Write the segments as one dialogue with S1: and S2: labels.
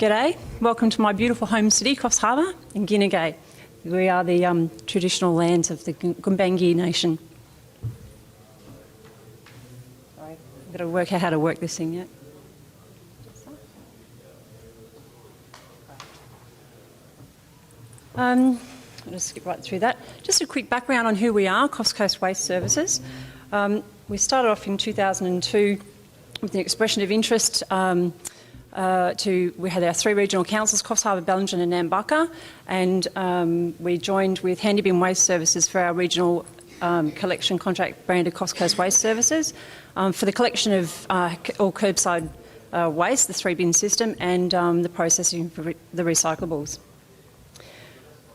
S1: G'day, welcome to my beautiful home city, Coffs Harbour in Guinea. We are the traditional lands of the Gumbaynggirr Nation. Sorry, I've got to work out how to work this thing yet. I'll just skip right through that. Just a quick background on who we are, Coffs Coast Waste Services. We started off in 2002 with the expression of interest we had our three regional councils, Coffs Harbour, Bellingen and Nambucca, and we joined with Handy Bin Waste Services for our regional collection contract branded Coffs Coast Waste Services for the collection of all curbside waste, the 3-bin system, and the processing for the recyclables.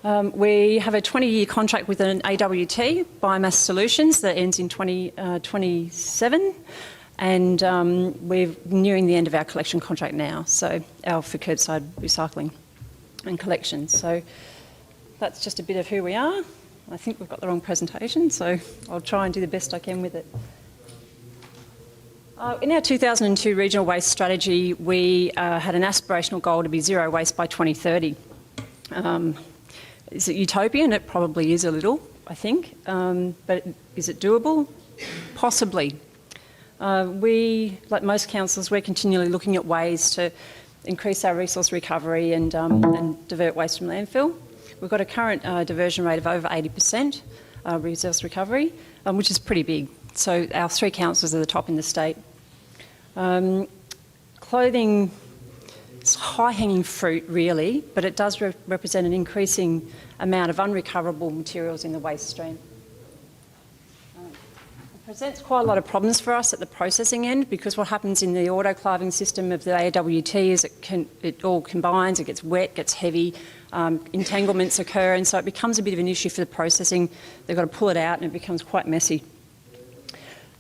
S1: We have a 20-year contract with an AWT, Biomass Solutions, that ends in 2027. And we're nearing the end of our collection contract now, so for curbside recycling and collection. So that's just a bit of who we are. I think we've got the wrong presentation, so I'll try and do the best I can with it. In our 2002 regional waste strategy, we had an aspirational goal to be zero waste by 2030. Is it utopian? It probably is a little, I think. But is it doable? Possibly. We, like most councils, we're continually looking at ways to increase our resource recovery and divert waste from landfill. We've got a current diversion rate of over 80% resource recovery, which is pretty big. So our three councils are the top in the state. Clothing, it's high-hanging fruit, really, but it does represent an increasing amount of unrecoverable materials in the waste stream. Presents quite a lot of problems for us at the processing end, because what happens in the autoclaving system of the AWT is it all combines, it gets wet, gets heavy, entanglements occur, and so it becomes a bit of an issue for the processing. They've got to pull it out and it becomes quite messy.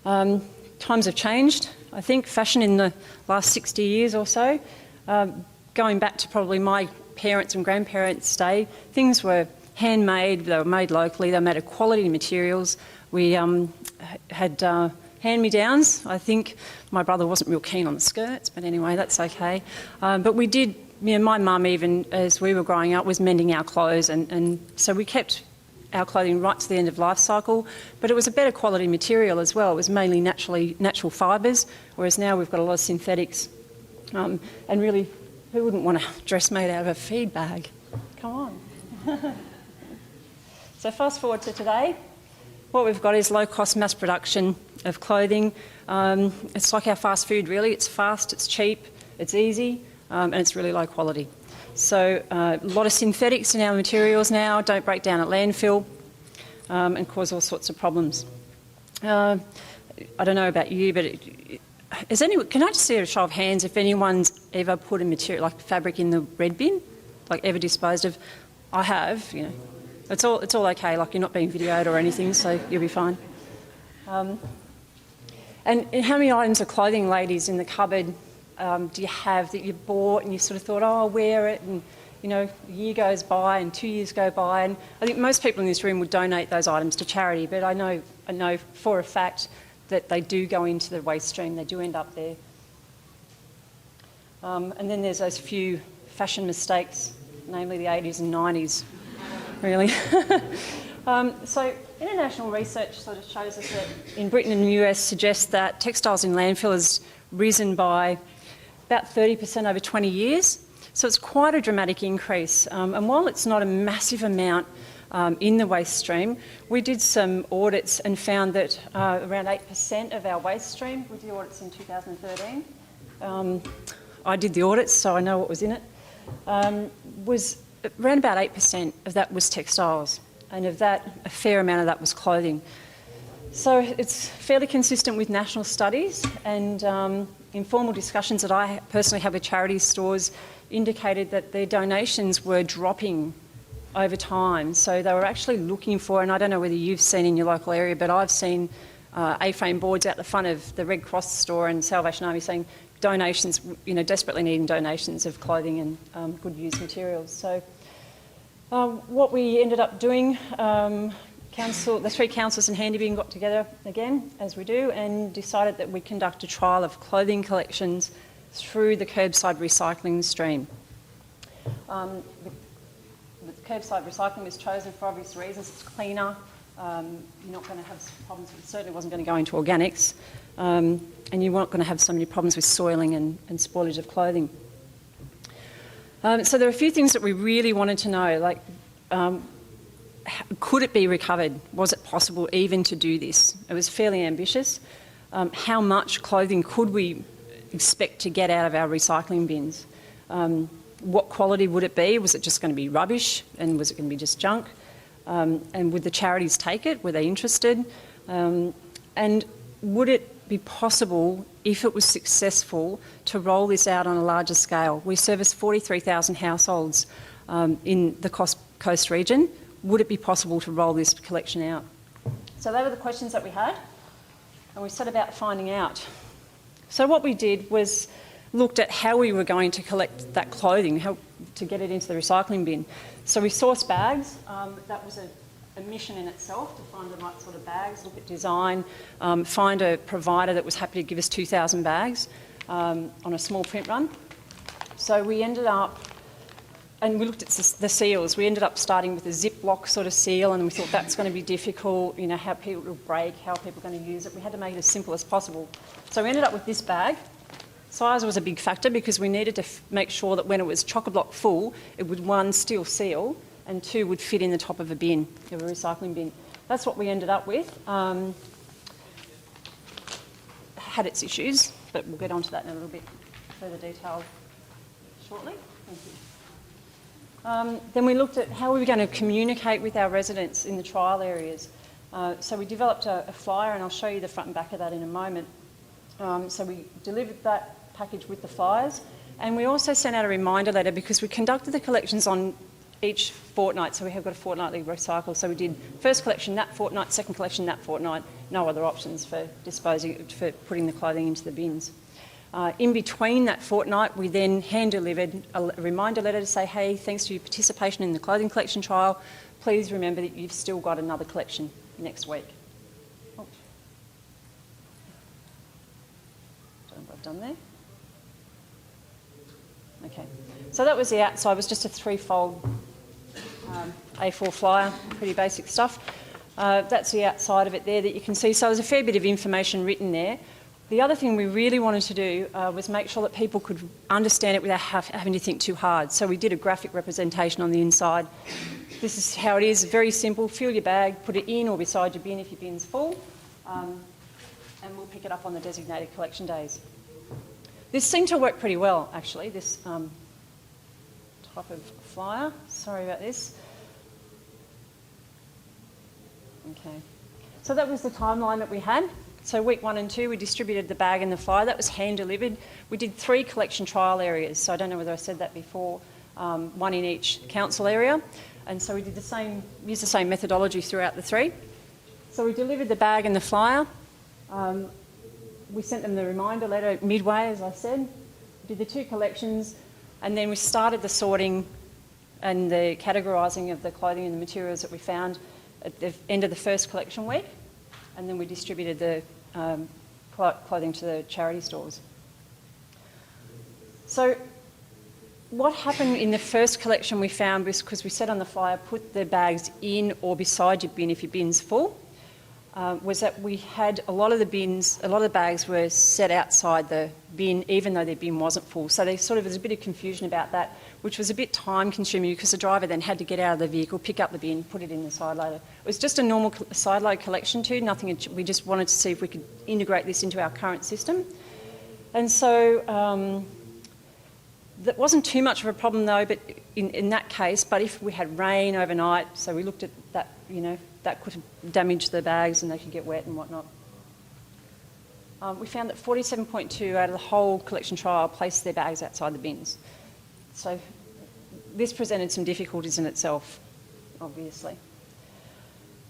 S1: Times have changed. I think fashion in the last 60 years or so, going back to probably my parents' and grandparents' day, things were handmade, they were made locally, they were made of quality materials. We had hand-me-downs. I think my brother wasn't real keen on the skirts, but anyway, that's okay. But we did, my mum, even as we were growing up, was mending our clothes, and so we kept our clothing right to the end of life cycle, but it was a better quality material as well. It was mainly natural fibres, whereas now we've got a lot of synthetics. And really, who wouldn't want a dress made out of a feed bag? Come on. So fast forward to today. What we've got is low-cost mass production of clothing. It's like our fast food, really. It's fast, it's cheap, it's easy, and it's really low quality. So a lot of synthetics in our materials now, don't break down at landfill, and cause all sorts of problems. I don't know about you, but can I just see a show of hands if anyone's ever put a material like fabric in the red bin, like ever disposed of? I have, It's all okay, like you're not being videoed or anything, so you'll be fine. And how many items of clothing, ladies, in the cupboard do you have that you bought and you sort of thought, oh, I'll wear it, and a year goes by and 2 years go by, and I think most people in this room would donate those items to charity, but I know for a fact that they do go into the waste stream, they do end up there. And then there's those few fashion mistakes, namely the 80s and 90s. Really. So international research sort of shows us that in Britain and the US suggests that textiles in landfill has risen by about 30% over 20 years. So it's quite a dramatic increase. And while it's not a massive amount in the waste stream, we did some audits and found that around 8% of our waste stream, we did audits in 2013. I did the audits, so I know what was in it, was around about 8% of that was textiles, and of that, a fair amount of that was clothing. So it's fairly consistent with national studies, and informal discussions that I personally have with charity stores indicated that their donations were dropping over time. So they were actually looking for, and I don't know whether you've seen in your local area, but I've seen A-frame boards out the front of the Red Cross store and Salvation Army saying donations, desperately needing donations of clothing and good used materials. So what we ended up doing, the three councils in Handy Bin got together again, as we do, and decided that we conduct a trial of clothing collections through the curbside recycling stream. The curbside recycling was chosen for obvious reasons. It's cleaner. You're not going to have problems with, certainly wasn't going to go into organics, and you weren't going to have so many problems with soiling and spoilage of clothing. So there are a few things that we really wanted to know, like could it be recovered? Was it possible even to do this? It was fairly ambitious. How much clothing could we expect to get out of our recycling bins? What quality would it be? Was it just going to be rubbish, and was it going to be just junk? And would the charities take it? Were they interested? And would it be possible, if it was successful, to roll this out on a larger scale? We service 43,000 households in the coast region. Would it be possible to roll this collection out? So they were the questions that we had, and we set about finding out. So what we did was looked at how we were going to collect that clothing, how to get it into the recycling bin. So we sourced bags. That was a mission in itself, to find the right sort of bags, look at design, find a provider that was happy to give us 2,000 bags on a small print run. So we ended up, and we looked at the seals. We ended up starting with a Ziploc sort of seal, and we thought that's going to be difficult, you know, how people will break, how people are going to use it. We had to make it as simple as possible. So we ended up with this bag. Size was a big factor because we needed to make sure that when it was chock-a-block full, it would, one, still seal, and two, would fit in the top of a bin, of a recycling bin. That's what we ended up with. Had its issues, but we'll get onto that in a little bit further detail shortly. Thank you. Then we looked at how we were going to communicate with our residents in the trial areas. So we developed a flyer, and I'll show you the front and back of that in a moment. So we delivered that package with the flyers, and we also sent out a reminder letter because we conducted the collections on each fortnight, so we have got a fortnightly recycle. So we did first collection that fortnight, second collection that fortnight, no other options for putting the clothing into the bins. In between that fortnight, we then hand-delivered a reminder letter to say, hey, thanks to your participation in the clothing collection trial, please remember that you've still got another collection next week. Oh. Don't know what I've done there. Okay, so that was the outside. It was just a threefold A4 flyer, pretty basic stuff. That's the outside of it there that you can see. So there's a fair bit of information written there. The other thing we really wanted to do was make sure that people could understand it without having to think too hard. So we did a graphic representation on the inside. This is how it is, very simple. Fill your bag, put it in or beside your bin if your bin's full, and we'll pick it up on the designated collection days. This seemed to work pretty well, actually, this type of flyer. Sorry about this. Okay. So that was the timeline that we had. So week 1 and 2, we distributed the bag and the flyer. That was hand-delivered. We did 3 collection trial areas. So I don't know whether I said that before, 1 in each council area. And so we did used the same methodology throughout the 3. So we delivered the bag and the flyer. We sent them the reminder letter midway, as I said. We did the 2 collections, and then we started the sorting and the categorising of the clothing and the materials that we found at the end of the first collection week, and then we distributed the clothing to the charity stores. So what happened in the first collection we found was, because we said on the flyer, put the bags in or beside your bin if your bin's full, was that we had a lot of the bags were set outside the bin even though their bin wasn't full. So there's a bit of confusion about that, which was a bit time consuming because the driver then had to get out of the vehicle, pick up the bin, put it in the side loader. It was just a normal side load collection too, we just wanted to see if we could integrate this into our current system. And so that wasn't too much of a problem though, but in that case, but if we had rain overnight, so we looked at that, that could damage the bags and they could get wet and whatnot. We found that 47.2 out of the whole collection trial placed their bags outside the bins. So this presented some difficulties in itself, obviously.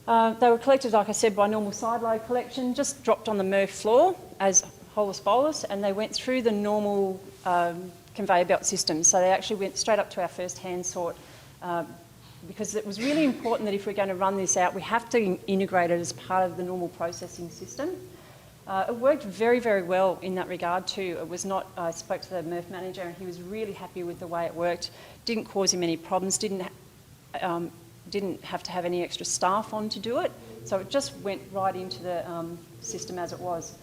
S1: They were collected, like I said, by normal side load collection, just dropped on the MRF floor as holus bolus, and they went through the normal conveyor belt system. So they actually went straight up to our first hand sort, because it was really important that if we're going to run this out, we have to integrate it as part of the normal processing system. It worked very, very well in that regard too. It was not, I spoke to the MRF manager and he was really happy with the way it worked. Didn't cause him any problems, didn't have to have any extra staff on to do it. So it just went right into the system as it was.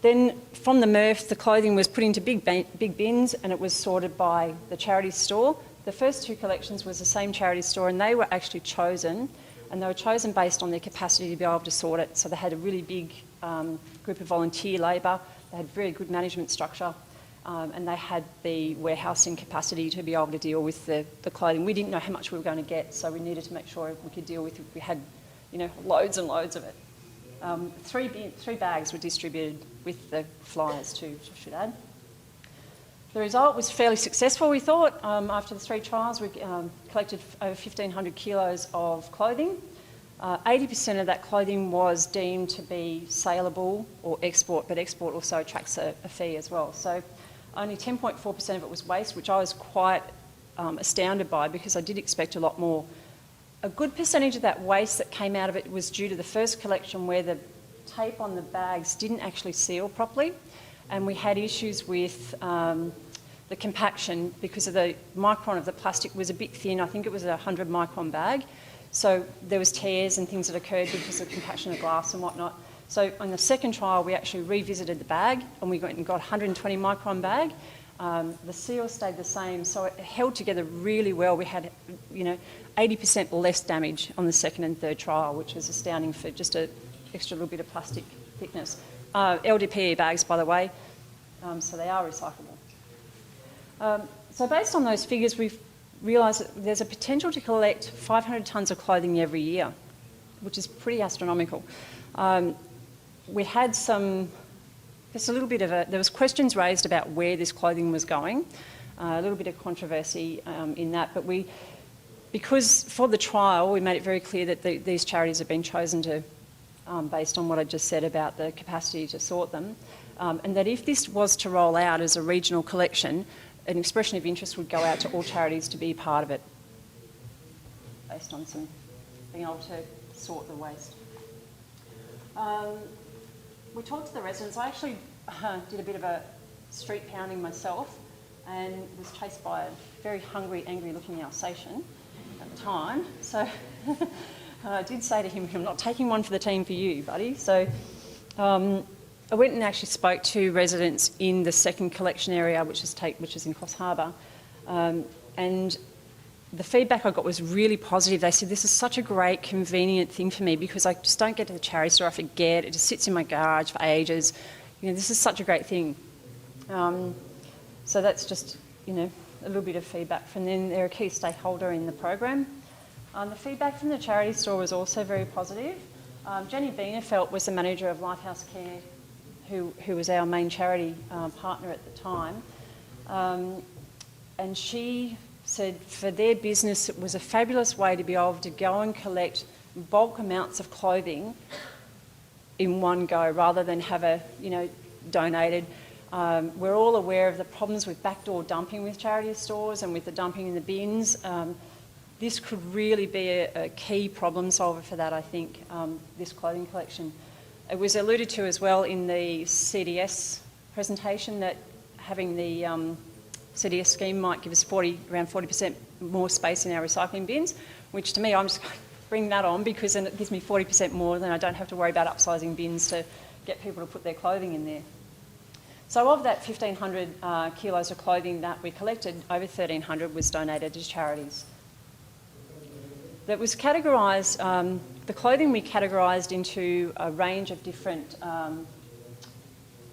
S1: Then from the MRF, the clothing was put into big bins and it was sorted by the charity store. The first 2 collections was the same charity store and they were actually chosen, and they were chosen based on their capacity to be able to sort it. So they had a really big group of volunteer labour, they had very good management structure, and they had the warehousing capacity to be able to deal with the clothing. We didn't know how much we were going to get, so we needed to make sure we could deal with it. We had, you know, loads and loads of it. 3 bags were distributed with the flyers too, I should add. The result was fairly successful, we thought. After the 3 trials, we collected over 1,500 kilos of clothing. 80% of that clothing was deemed to be saleable or export, but export also attracts a fee as well. So only 10.4% of it was waste, which I was quite astounded by because I did expect a lot more. A good percentage of that waste that came out of it was due to the first collection where the tape on the bags didn't actually seal properly, and we had issues with the compaction because of the micron of the plastic was a bit thin. I think it was a 100 micron bag. So there was tears and things that occurred because of compaction of glass and whatnot. So on the second trial, we actually revisited the bag and we got a 120 micron bag. The seal stayed the same, so it held together really well. We had, 80% less damage on the second and third trial, which was astounding for just an extra little bit of plastic thickness. LDPE bags, by the way, so they are recyclable. So based on those figures, we've realised that there's a potential to collect 500 tonnes of clothing every year, which is pretty astronomical. We had there was questions raised about where this clothing was going, a little bit of controversy in that, but because for the trial we made it very clear that these charities have been chosen to, based on what I just said about the capacity to sort them, and that if this was to roll out as a regional collection, an expression of interest would go out to all charities to be part of it, based on being able to sort the waste. We talked to the residents. I actually did a bit of a street pounding myself and was chased by a very hungry, angry-looking Alsatian at the time. So I did say to him, "I'm not taking one for the team for you, buddy." So I went and actually spoke to residents in the second collection area, which is in Coffs Harbour, and the feedback I got was really positive. They said, "This is such a great, convenient thing for me because I just don't get to the charity store, I forget, it just sits in my garage for ages. This is such a great thing." So that's just, a little bit of feedback from them. They're a key stakeholder in the program. The feedback from the charity store was also very positive. Jenny Bienenfeld was the manager of Lifehouse Care, who was our main charity partner at the time. And she said for their business it was a fabulous way to be able to go and collect bulk amounts of clothing in one go rather than have donated. We're all aware of the problems with backdoor dumping with charity stores and with the dumping in the bins. This could really be a key problem solver for that, I think, this clothing collection. It was alluded to as well in the CDS presentation that having the CDS scheme might give us around 40% more space in our recycling bins, which to me, I'm just going to bring that on because then it gives me 40% more, then I don't have to worry about upsizing bins to get people to put their clothing in there. So of that 1,500 kilos of clothing that we collected, over 1,300 was donated to charities. That was categorised, the clothing we categorised into a range of different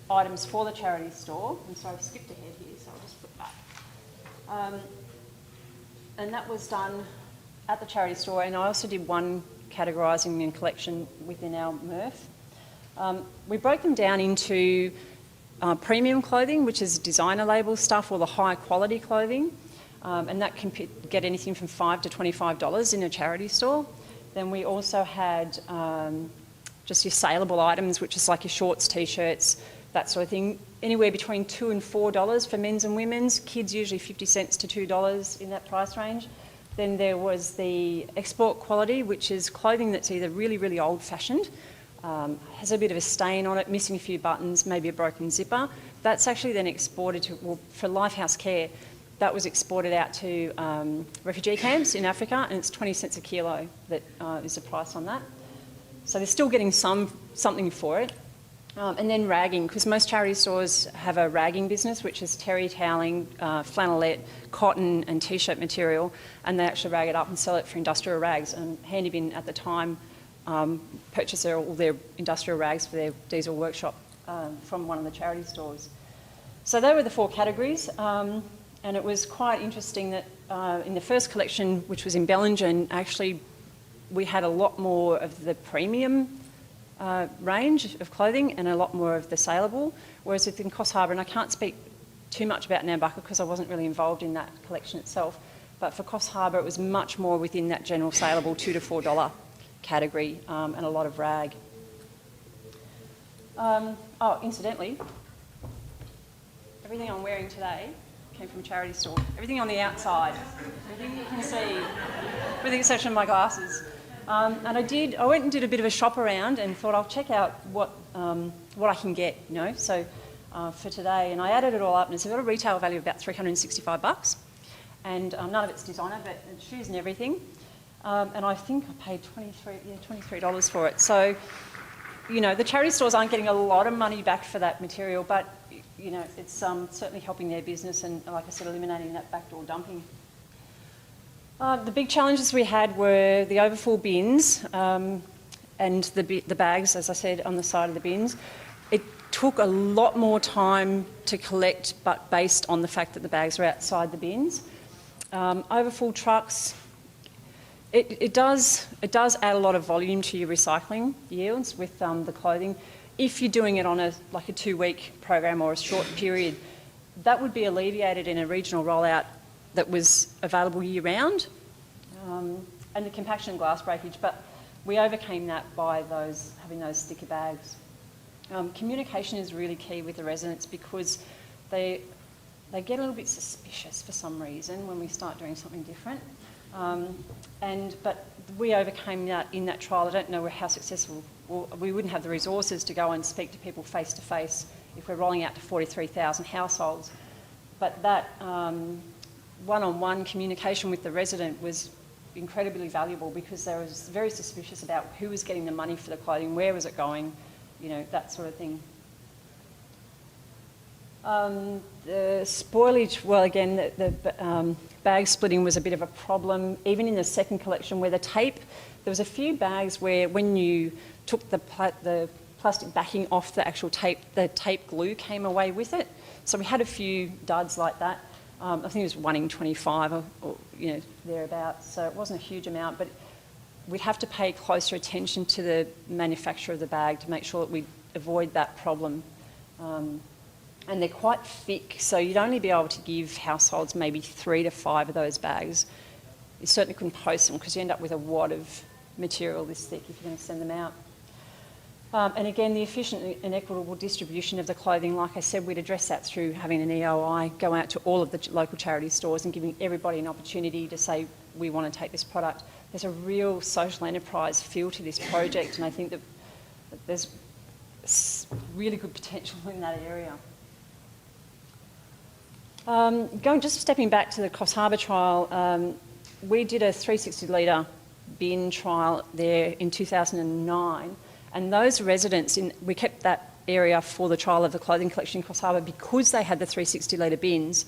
S1: items for the charity store. And so I've skipped ahead here, so I'll just flip back. And that was done at the charity store, and I also did one categorising and collection within our MRF. We broke them down into premium clothing, which is designer label stuff, or the high quality clothing, and that can get anything from $5 to $25 in a charity store. Then we also had just your saleable items, which is like your shorts, t-shirts, that sort of thing, anywhere between $2 and $4 for men's and women's. Kids usually 50 cents to $2 in that price range. Then there was the export quality, which is clothing that's either really, really old-fashioned has a bit of a stain on it, missing a few buttons, maybe a broken zipper. That's actually then exported to, well, for Lifehouse Care, that was exported out to refugee camps in Africa, and it's 20 cents a kilo that is the price on that. So they're still getting something for it. And then ragging, because most charity stores have a ragging business, which is terry toweling, flannelette, cotton and t-shirt material, and they actually rag it up and sell it for industrial rags. And Handybin at the time purchased all their industrial rags for their diesel workshop from one of the charity stores. So they were the 4 categories, and it was quite interesting that in the first collection, which was in Bellingen, actually we had a lot more of the premium range of clothing and a lot more of the saleable, whereas within Coffs Harbour, and I can't speak too much about Nambucca because I wasn't really involved in that collection itself, but for Coffs Harbour it was much more within that general saleable $2 to $4 category, and a lot of rag. Oh, incidentally, everything I'm wearing today came from a charity store. Everything on the outside, everything you can see, with the exception of my glasses. And I went and did a bit of a shop around and thought I'll check out what I can get, you know, so for today. And I added it all up and it's got a retail value of about $365. And none of it's designer, but shoes and everything. And I think I paid $23 for it. So, you know, the charity stores aren't getting a lot of money back for that material, but, you know, it's certainly helping their business and, like I said, eliminating that backdoor dumping. The big challenges we had were the overfull bins and the bags, as I said, on the side of the bins. It took a lot more time to collect, but based on the fact that the bags were outside the bins. Overfull trucks, it does add a lot of volume to your recycling yields with the clothing. If you're doing it on a 2-week program or a short period, that would be alleviated in a regional rollout that was available year-round, and the compaction and glass breakage, but we overcame that by having those thicker bags. Communication is really key with the residents because they get a little bit suspicious for some reason when we start doing something different. But we overcame that in that trial. I don't know how successful, we wouldn't have the resources to go and speak to people face to face if we're rolling out to 43,000 households. But that one-on-one communication with the resident was incredibly valuable because they was very suspicious about who was getting the money for the clothing, where was it going, you know, that sort of thing. The spoilage, well, again, the bag splitting was a bit of a problem, even in the second collection where the tape, there was a few bags where when you took the plastic backing off the actual tape, the tape glue came away with it. So we had a few duds like that. I think it was 1 in 25 or you know, thereabouts. So it wasn't a huge amount, but we'd have to pay closer attention to the manufacturer of the bag to make sure that we avoid that problem. And they're quite thick, so you'd only be able to give households maybe 3 to 5 of those bags. You certainly couldn't post them because you end up with a wad of material this thick if you're going to send them out. And again, the efficient and equitable distribution of the clothing, like I said, we'd address that through having an EOI go out to all of the local charity stores and giving everybody an opportunity to say, we want to take this product. There's a real social enterprise feel to this project, and I think that there's really good potential in that area. Just stepping back to the Coffs Harbour trial, we did a 360 litre bin trial there in 2009, and those residents, we kept that area for the trial of the clothing collection in Coffs Harbour because they had the 360 litre bins.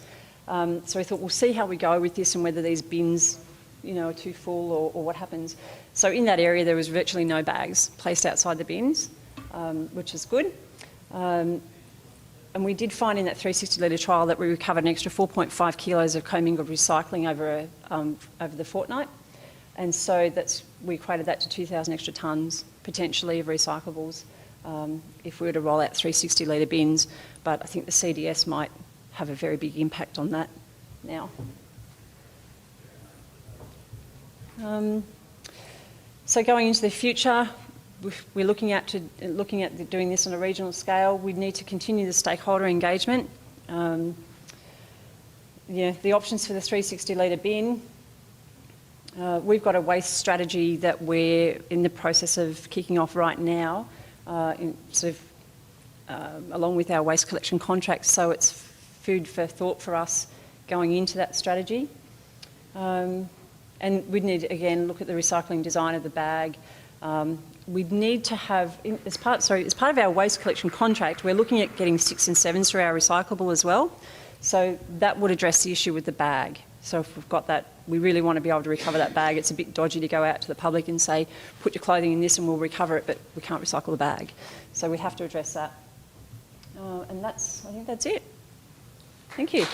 S1: So we thought, we'll see how we go with this and whether these bins, you know, are too full or what happens. So in that area there was virtually no bags placed outside the bins, which is good. And we did find in that 360 litre trial that we recovered an extra 4.5 kilos of commingled recycling over the fortnight. And so we equated that to 2,000 extra tonnes, potentially, of recyclables if we were to roll out 360 litre bins. But I think the CDS might have a very big impact on that now. So going into the future, we're looking at doing this on a regional scale. We need to continue the stakeholder engagement. The options for the 360 litre bin. We've got a waste strategy that we're in the process of kicking off right now, along with our waste collection contracts. So it's food for thought for us going into that strategy. And we'd need to, again, look at the recycling design of the bag. We'd need to have, as part of our waste collection contract, we're looking at getting 6 and 7s through our recyclable as well. So that would address the issue with the bag. So if we've got that, we really want to be able to recover that bag. It's a bit dodgy to go out to the public and say, put your clothing in this and we'll recover it, but we can't recycle the bag. So we have to address that. And I think that's it. Thank you.